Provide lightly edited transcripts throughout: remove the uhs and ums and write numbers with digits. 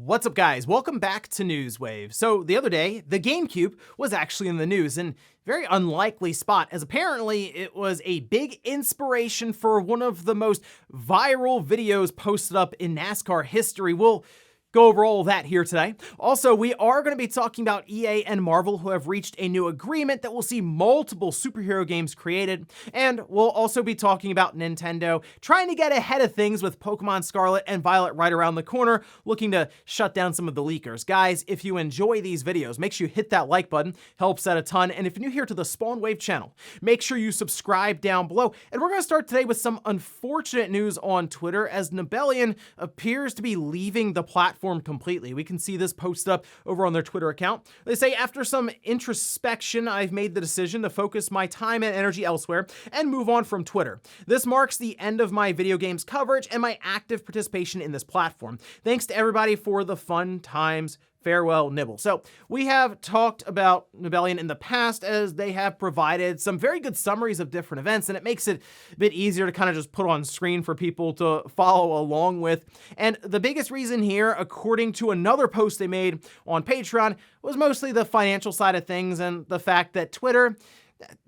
What's up, guys? Welcome back to Newswave. So the other day, the GameCube was actually in the news, and very unlikely spot, as apparently it was a big inspiration for one of the most viral videos posted up in NASCAR history. We'll go over all of that here today. Also, we are going to be talking about EA and Marvel, who have reached a new agreement that will see multiple superhero games created. And we'll also be talking about Nintendo trying to get ahead of things with Pokemon Scarlet and Violet right around the corner, looking to shut down some of the leakers. Guys, if you enjoy these videos, make sure you hit that like button, helps out a ton. And if you're new here to the Spawn Wave channel, make sure you subscribe down below. And we're going to start today with some unfortunate news on Twitter, as Nibellion appears to be leaving the platform completely. We can see this posted up over on their Twitter account. They say, after some introspection, I've made the decision to focus my time and energy elsewhere and move on from Twitter. This marks the end of my video games coverage and my active participation in this platform. Thanks to everybody for the fun times. Farewell, Nibble. So we have talked about Nibellion in the past, as they have provided some very good summaries of different events, and it makes it a bit easier to kind of just put on screen for people to follow along with. And the biggest reason here, according to another post they made on Patreon, was mostly the financial side of things and the fact that Twitter,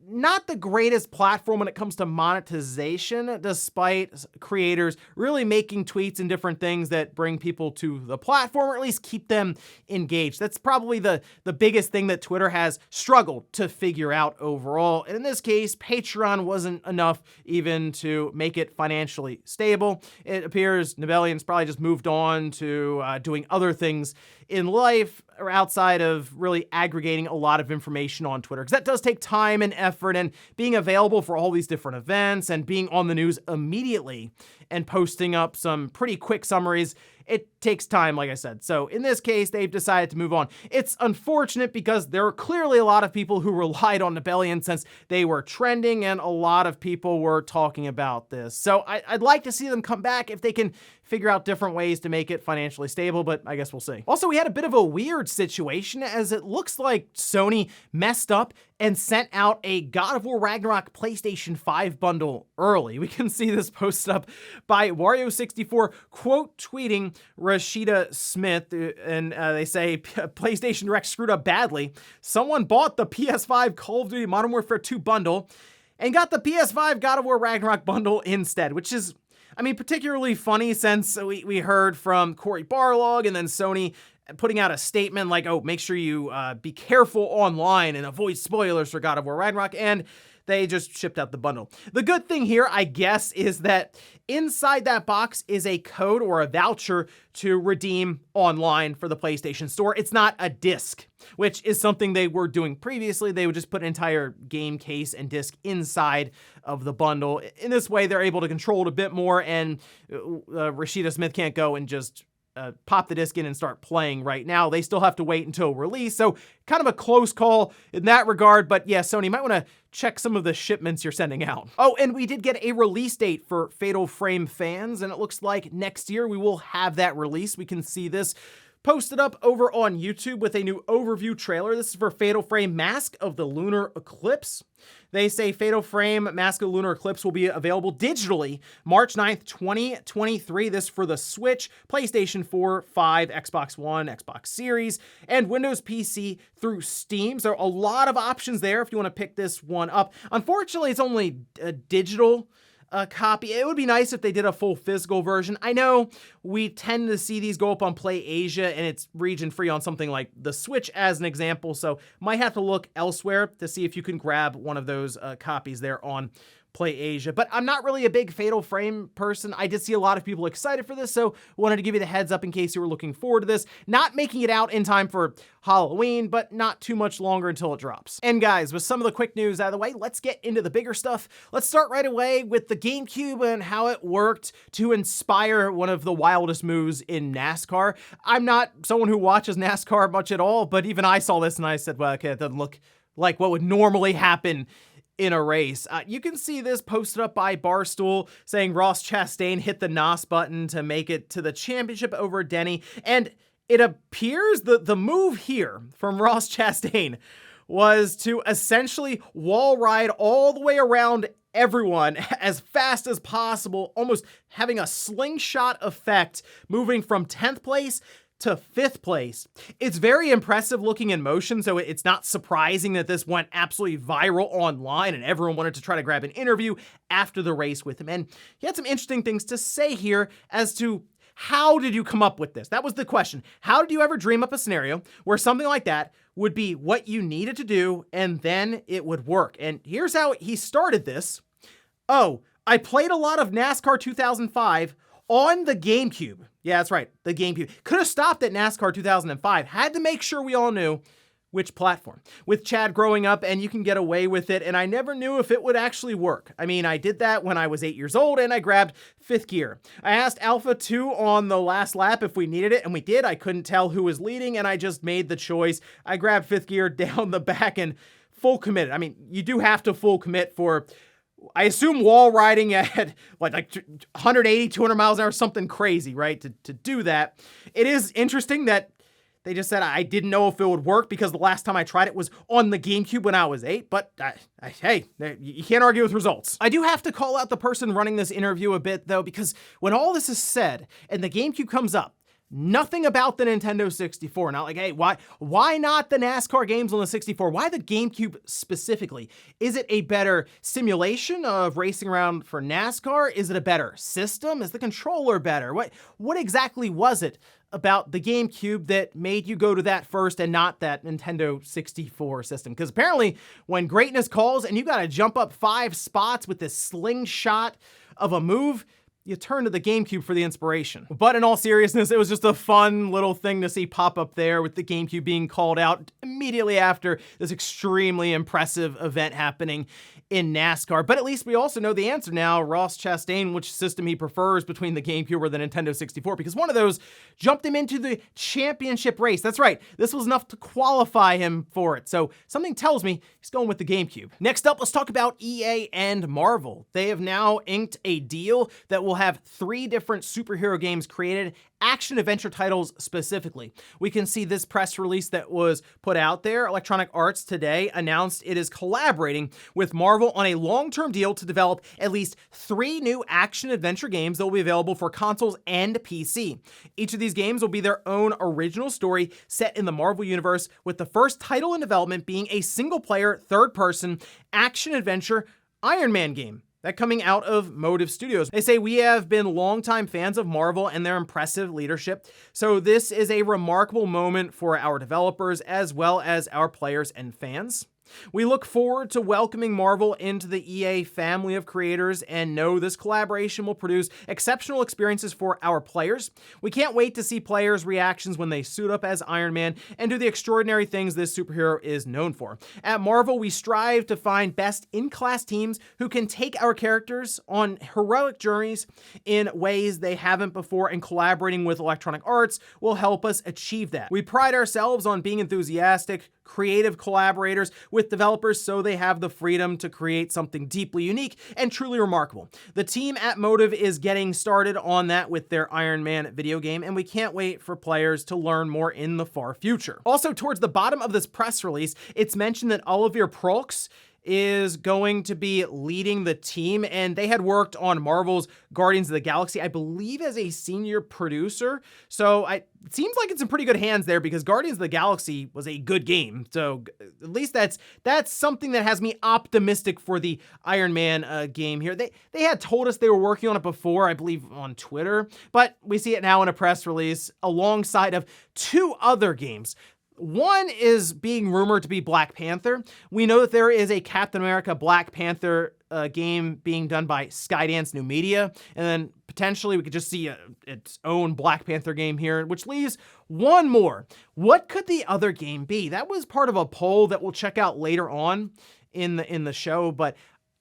not the greatest platform when it comes to monetization, despite creators really making tweets and different things that bring people to the platform, or at least keep them engaged. That's probably the biggest thing that Twitter has struggled to figure out overall. And in this case, Patreon wasn't enough even to make it financially stable. It appears Nibellion's probably just moved on to doing other things in life, or outside of really aggregating a lot of information on Twitter, because that does take time and effort, and being available for all these different events and being on the news immediately and posting up some pretty quick summaries, it takes time, like I said. So in this case, they've decided to move on. It's unfortunate because there are clearly a lot of people who relied on Nibellion since they were trending, and a lot of people were talking about this. So I'd like to see them come back if they can figure out different ways to make it financially stable, but I guess we'll see. Also, we had a bit of a weird situation, as it looks like Sony messed up and sent out a God of War Ragnarok PlayStation 5 bundle early. We can see this posted up by Wario64, quote tweeting Rashida Smith, and they say, PlayStation Direct screwed up badly. Someone bought the PS5 Call of Duty Modern Warfare 2 bundle and got the PS5 God of War Ragnarok bundle instead, which is, I mean, particularly funny since we heard from Cory Barlog and then Sony putting out a statement like, oh, make sure you be careful online and avoid spoilers for God of War Ragnarok, and they just shipped out the bundle. The good thing here, I guess, is that inside that box is a code or a voucher to redeem online for the PlayStation Store. It's not a disc, which is something they were doing previously. They would just put an entire game case and disc inside of the bundle. In this way, they're able to control it a bit more, and Rashida Smith can't go and just pop the disc in and start playing right now. They still have to wait until release, so kind of a close call in that regard. But yeah, Sony, might want to check some of the shipments you're sending out. Oh, and we did get a release date for Fatal Frame fans, and it looks like next year we will have that release. We can see this posted up over on YouTube with a new overview trailer. This is for Fatal Frame Mask of the Lunar Eclipse. They say Fatal Frame Mask of the Lunar Eclipse will be available digitally March 9th, 2023. This for the Switch, PlayStation 4, 5, Xbox One, Xbox Series, and Windows PC through Steam. So a lot of options there if you want to pick this one up. Unfortunately, it's only a digital copy. It would be nice if they did a full physical version. I know we tend to see these go up on Play Asia, and it's region free on something like the Switch as an example, so might have to look elsewhere to see if you can grab one of those copies there on Play Asia. But I'm not really a big Fatal Frame person. I did see a lot of people excited for this, so wanted to give you the heads up in case you were looking forward to this. Not making it out in time for Halloween, but not too much longer until it drops. And guys, with some of the quick news out of the way, let's get into the bigger stuff. Let's start right away with the GameCube and how it worked to inspire one of the wildest moves in NASCAR. I'm not someone who watches NASCAR much at all, but even I saw this and I said, well, okay, it doesn't look like what would normally happen in a race. You can see this posted up by Barstool saying Ross Chastain hit the NOS button to make it to the championship over Denny, and it appears that the move here from Ross Chastain was to essentially wall ride all the way around everyone as fast as possible, almost having a slingshot effect, moving from 10th place to 5th place. It's very impressive looking in motion, so it's not surprising that this went absolutely viral online and everyone wanted to try to grab an interview after the race with him. And he had some interesting things to say here as to how did you come up with this? That was the question. How did you ever dream up a scenario where something like that would be what you needed to do and then it would work? And here's how he started this. Oh, I played a lot of NASCAR 2005 on the GameCube. Yeah, that's right, the GameCube. Could have stopped at NASCAR 2005. Had to make sure we all knew which platform. With Chad growing up, and you can get away with it, and I never knew if it would actually work. I mean, I did that when I was 8 years old, and I grabbed 5th gear. I asked Alpha 2 on the last lap if we needed it, and we did. I couldn't tell who was leading, and I just made the choice. I grabbed 5th gear down the back and full committed. I mean, you do have to full commit for, I assume, wall riding at like 180, 200 miles an hour, something crazy, right? To do that. It is interesting that they just said, I didn't know if it would work because the last time I tried it was on the GameCube when I was 8, but hey, you can't argue with results. I do have to call out the person running this interview a bit though, because when all this is said and the GameCube comes up, nothing about the Nintendo 64. Not like, hey, why not the NASCAR games on the 64? Why the GameCube specifically? Is it a better simulation of racing around for NASCAR? Is it a better system? Is the controller better? What exactly was it about the GameCube that made you go to that first and not that Nintendo 64 system? Because apparently when greatness calls and you gotta jump up 5 spots with this slingshot of a move, you turn to the GameCube for the inspiration. But in all seriousness, it was just a fun little thing to see pop up there with the GameCube being called out immediately after this extremely impressive event happening in NASCAR. But at least we also know the answer now. Ross Chastain, which system he prefers between the GameCube or the Nintendo 64, because one of those jumped him into the championship race. That's right, this was enough to qualify him for it. So something tells me he's going with the GameCube. Next up, let's talk about EA and Marvel. They have now inked a deal that will have 3 different superhero games created, action-adventure titles specifically. We can see this press release that was put out there. Electronic Arts today announced it is collaborating with Marvel on a long-term deal to develop at least 3 new action-adventure games that will be available for consoles and PC. Each of these games will be their own original story set in the Marvel Universe, with the first title in development being a single-player, third-person, action-adventure Iron Man game. That coming out of Motive Studios. They say, we have been longtime fans of Marvel and their impressive leadership, so this is a remarkable moment for our developers as well as our players and fans. We look forward to welcoming Marvel into the EA family of creators and know this collaboration will produce exceptional experiences for our players. We can't wait to see players' reactions when they suit up as Iron Man and do the extraordinary things this superhero is known for. At Marvel, we strive to find best-in-class teams who can take our characters on heroic journeys in ways they haven't before, and collaborating with Electronic Arts will help us achieve that. We pride ourselves on being enthusiastic, creative collaborators with developers so they have the freedom to create something deeply unique and truly remarkable. The team at Motive is getting started on that with their Iron Man video game, and we can't wait for players to learn more in the far future. Also, towards the bottom of this press release, it's mentioned that Olivier Proulx is going to be leading the team, and they had worked on Marvel's Guardians of the Galaxy, I believe, as a senior producer. So it seems like it's in pretty good hands there, because Guardians of the Galaxy was a good game. So at least that's something that has me optimistic for the Iron Man game here. They had told us they were working on it before, I believe on Twitter, but we see it now in a press release alongside of 2 other games. One is being rumored to be Black Panther. We know that there is a Captain America Black Panther game being done by Skydance New Media, and then potentially we could just see its own Black Panther game here, which leaves one more. What could the other game be? That was part of a poll that we'll check out later on in the show, but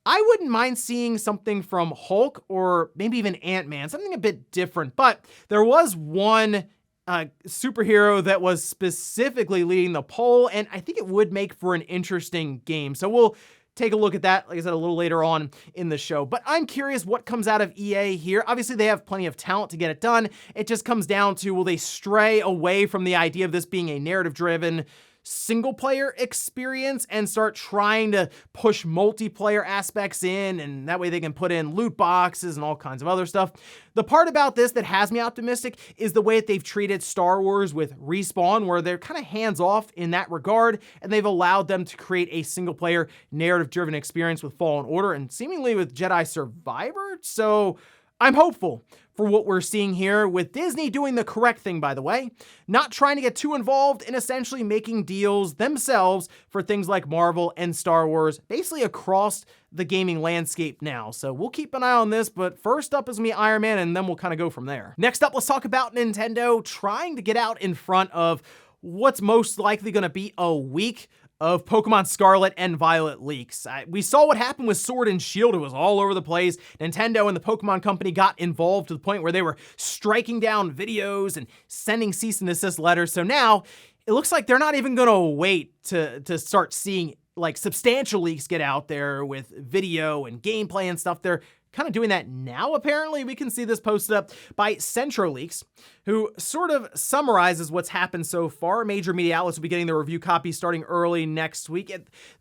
I wouldn't mind seeing something from Hulk or maybe even Ant-Man, something a bit different. But there was one superhero that was specifically leading the poll, and I think it would make for an interesting game. So we'll take a look at that, like I said, a little later on in the show. But I'm curious what comes out of EA here. Obviously, they have plenty of talent to get it done. It just comes down to, will they stray away from the idea of this being a narrative-driven single player experience and start trying to push multiplayer aspects in, and that way they can put in loot boxes and all kinds of other stuff. The part about this that has me optimistic is the way that they've treated Star Wars with Respawn, where they're kind of hands off in that regard, and they've allowed them to create a single player narrative driven experience with Fallen Order and seemingly with Jedi Survivor. So I'm hopeful for what we're seeing here, with Disney doing the correct thing, by the way, not trying to get too involved in essentially making deals themselves for things like Marvel and Star Wars, basically across the gaming landscape now. So we'll keep an eye on this, but first up is me, Iron Man, and then we'll kind of go from there. Next up, let's talk about Nintendo trying to get out in front of what's most likely going to be a week of Pokemon Scarlet and Violet leaks. We saw what happened with Sword and Shield. It was all over the place. Nintendo and the Pokemon Company got involved to the point where they were striking down videos and sending cease and desist letters. So now it looks like they're not even going to wait to start seeing like substantial leaks get out there with video and gameplay and stuff. They're kind of doing that now, apparently. We can see this posted up by Centro Leaks, who sort of summarizes what's happened so far. Major media outlets will be getting their review copies starting early next week.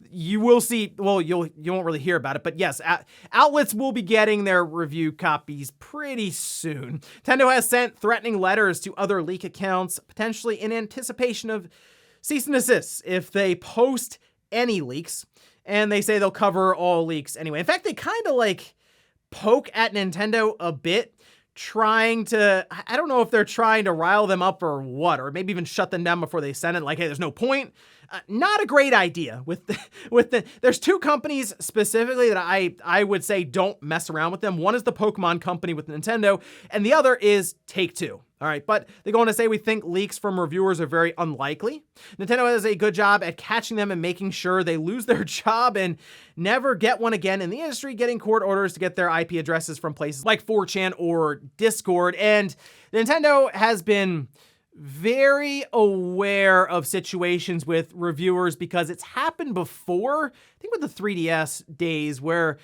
You will see, well, you won't really hear about it, but yes, outlets will be getting their review copies pretty soon. Nintendo has sent threatening letters to other leak accounts, potentially in anticipation of cease and desist if they post any leaks, and they say they'll cover all leaks anyway. In fact, they kind of like poke at Nintendo a bit, trying to, I don't know if they're trying to rile them up or what, or maybe even shut them down before they send it, like, hey, there's no point. Not a great idea there's two companies specifically that I would say don't mess around with them. One is the Pokemon Company with Nintendo, and the other is Take-Two. All right, but they go on to say, we think leaks from reviewers are very unlikely. Nintendo does a good job at catching them and making sure they lose their job and never get one again in the industry, getting court orders to get their IP addresses from places like 4chan or Discord. And Nintendo has been very aware of situations with reviewers because it's happened before, I think with the 3DS days, where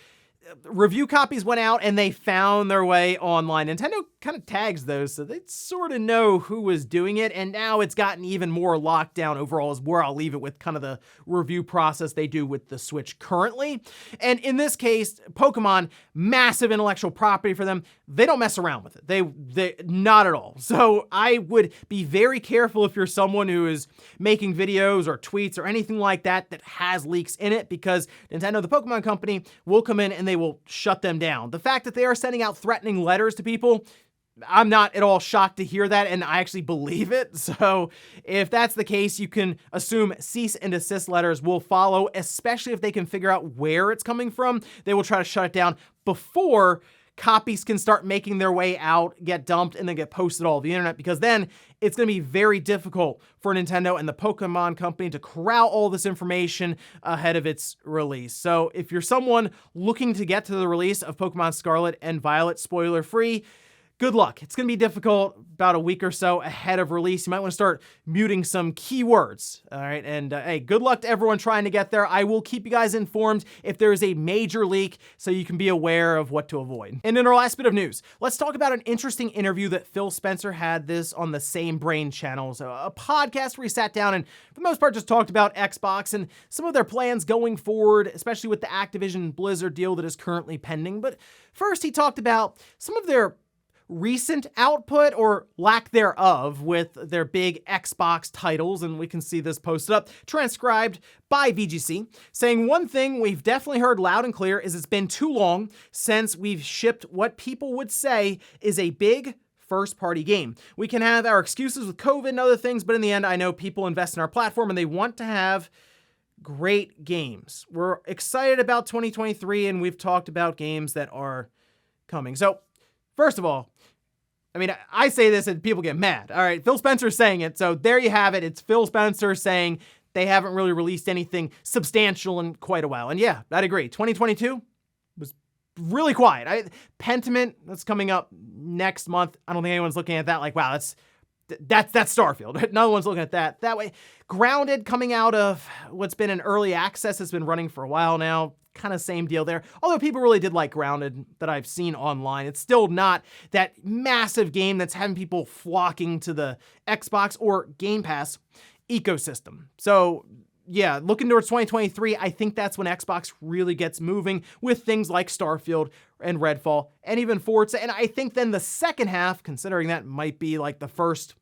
review copies went out and they found their way online. Nintendo kind of tags those, so they sort of know who was doing it, and now it's gotten even more locked down overall, is where I'll leave it with kind of the review process they do with the Switch currently. And in this case, Pokemon, massive intellectual property for them. They don't mess around with it. They not at all. So I would be very careful if you're someone who is making videos or tweets or anything like that that has leaks in it, because Nintendo, the Pokemon Company, will come in and they will shut them down. The fact that they are sending out threatening letters to people, I'm not at all shocked to hear that, and I actually believe it. So if that's the case, you can assume cease and desist letters will follow, especially if they can figure out where it's coming from. They will try to shut it down before copies can start making their way out, get dumped, and then get posted all over the internet, because then it's going to be very difficult for Nintendo and the Pokemon Company to corral all this information ahead of its release. So if you're someone looking to get to the release of Pokemon Scarlet and Violet spoiler-free, good luck. It's going to be difficult about a week or so ahead of release. You might want to start muting some keywords. All right. And hey, good luck to everyone trying to get there. I will keep you guys informed if there is a major leak so you can be aware of what to avoid. And in our last bit of news, let's talk about an interesting interview that Phil Spencer had this on the Same Brain channel. So a podcast where he sat down and for the most part just talked about Xbox and some of their plans going forward, especially with the Activision Blizzard deal that is currently pending. But first he talked about some of their recent output or lack thereof with their big Xbox titles, and we can see this posted up, transcribed by VGC, saying one thing we've definitely heard loud and clear is it's been too long since we've shipped what people would say is a big first-party game. We can have our excuses with COVID and other things, but in the end, I know people invest in our platform and they want to have great games. We're excited about 2023, and we've talked about games that are coming. So, first of all, I mean, I say this and people get mad. All right, Phil Spencer's saying it, so there you have it. It's Phil Spencer saying they haven't really released anything substantial in quite a while. And yeah, I'd agree. 2022 was really quiet. Pentiment, that's coming up next month. I don't think anyone's looking at that like, wow, that's Starfield. No one's looking at that that way. Grounded, coming out of what's been an early access, has been running for a while now. Kind of same deal there. Although people really did like Grounded that I've seen online. It's still not that massive game that's having people flocking to the Xbox or Game Pass. ecosystem. So yeah, looking towards 2023, I think that's when Xbox really gets moving with things like Starfield and Redfall and even Forza. And I think then the second half, considering that might be like the first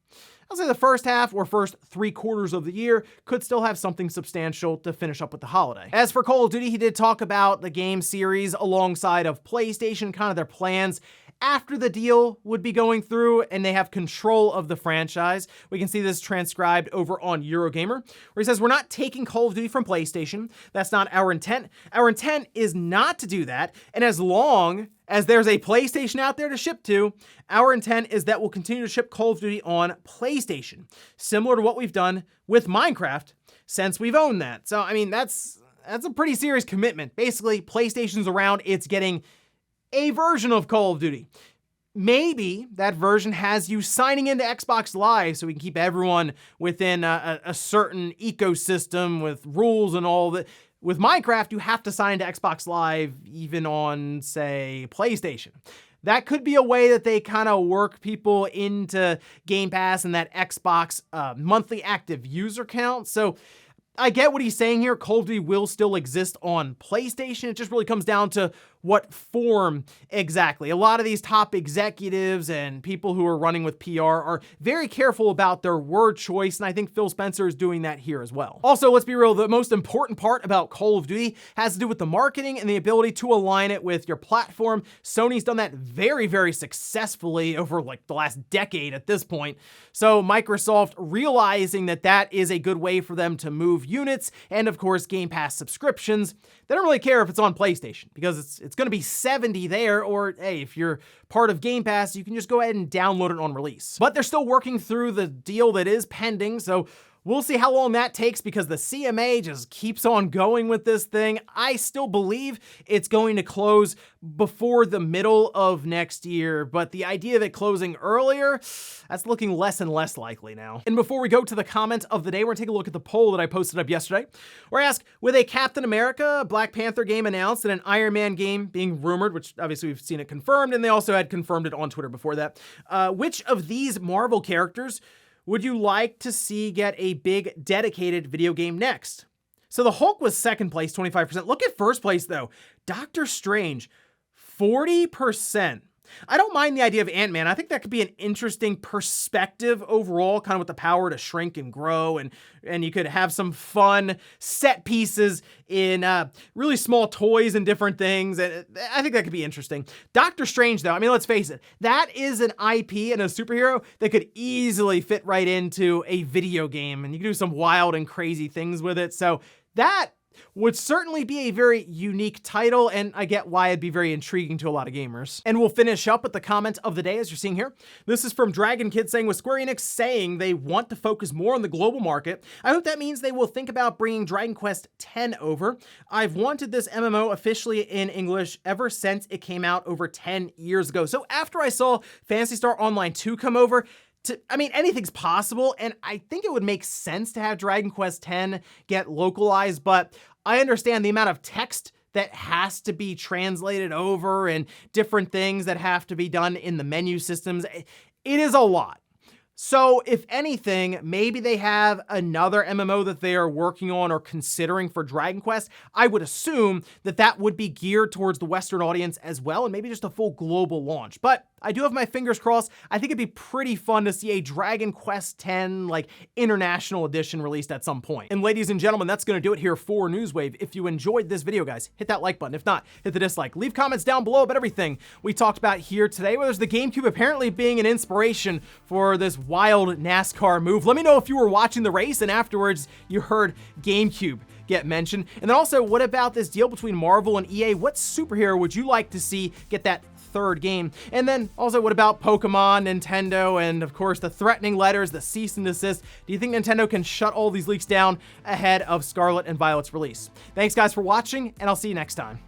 half or first 3/4 of the year, could still have something substantial to finish up with the holiday. As for Call of Duty, he did talk about the game series alongside of PlayStation, kind of their plans after the deal would be going through and they have control of the franchise. We can see this transcribed over on Eurogamer, where he says, "We're not taking Call of Duty from PlayStation. That's not our intent. Our intent is not to do that. And as long as there's a PlayStation out there to ship to, our intent is that we'll continue to ship Call of Duty on PlayStation, similar to what we've done with Minecraft since we've owned that." So, I mean, that's a pretty serious commitment. Basically, PlayStation's around, it's getting a version of Call of Duty. Maybe that version has you signing into Xbox Live so we can keep everyone within a certain ecosystem with rules and all that. With Minecraft, you have to sign into Xbox Live even on, say, PlayStation. That could be a way that they kind of work people into Game Pass and that Xbox monthly active user count. So I get what he's saying here. Call of Duty will still exist on PlayStation. It just really comes down to what form exactly. A lot of these top executives and people who are running with PR are very careful about their word choice, and I think Phil Spencer is doing that here as well. Also, let's be real, the most important part about Call of Duty has to do with the marketing and the ability to align it with your platform. Sony's done that very, very successfully over like the last decade at this point. So Microsoft, realizing that that is a good way for them to move units and of course Game Pass subscriptions, they don't really care if it's on PlayStation because it's going to be $70 there, or hey, if you're part of Game Pass, you can just go ahead and download it on release. But they're still working through the deal that is pending, so we'll see how long that takes because the CMA just keeps on going with this thing. I still believe it's going to close before the middle of next year, but the idea of it closing earlier, that's looking less and less likely now. And before we go to the comment of the day, we're gonna take a look at the poll that I posted up yesterday, where I asked, with a Captain America, Black Panther game announced and an Iron Man game being rumored, which obviously we've seen it confirmed, and they also had confirmed it on Twitter before that, which of these Marvel characters would you like to see get a big dedicated video game next? So the Hulk was second place, 25%. Look at first place though. Doctor Strange, 40%. I don't mind the idea of Ant-Man. I think that could be an interesting perspective overall, kind of with the power to shrink and grow, and you could have some fun set pieces in really small toys and different things. And I think that could be interesting. Doctor Strange, though, I mean, let's face it, that is an IP and a superhero that could easily fit right into a video game, and you can do some wild and crazy things with it. So that would certainly be a very unique title, and I get why it'd be very intriguing to a lot of gamers. And we'll finish up with the comment of the day, as you're seeing here. This is from Dragon Kid saying, with Square Enix saying they want to focus more on the global market, I hope that means they will think about bringing Dragon Quest X over. I've wanted this MMO officially in English ever since it came out over 10 years ago. So after I saw Phantasy Star Online 2 come over, I mean, anything's possible, and I think it would make sense to have Dragon Quest X get localized, but I understand the amount of text that has to be translated over and different things that have to be done in the menu systems. It is a lot. So if anything, maybe they have another MMO that they are working on or considering for Dragon Quest. I would assume that that would be geared towards the Western audience as well, and maybe just a full global launch. But I do have my fingers crossed. I think it'd be pretty fun to see a Dragon Quest X, like, international edition released at some point. And ladies and gentlemen, that's gonna do it here for Newswave. If you enjoyed this video, guys, hit that like button. If not, hit the dislike. Leave comments down below about everything we talked about here today, whether it's the GameCube apparently being an inspiration for this wild NASCAR move. Let me know if you were watching the race and afterwards you heard GameCube get mentioned. And then also, what about this deal between Marvel and EA? What superhero would you like to see get that third game? And then also, what about Pokemon, Nintendo, and of course the threatening letters, the cease and desist? Do you think Nintendo can shut all these leaks down ahead of Scarlet and Violet's release? Thanks guys for watching, and I'll see you next time.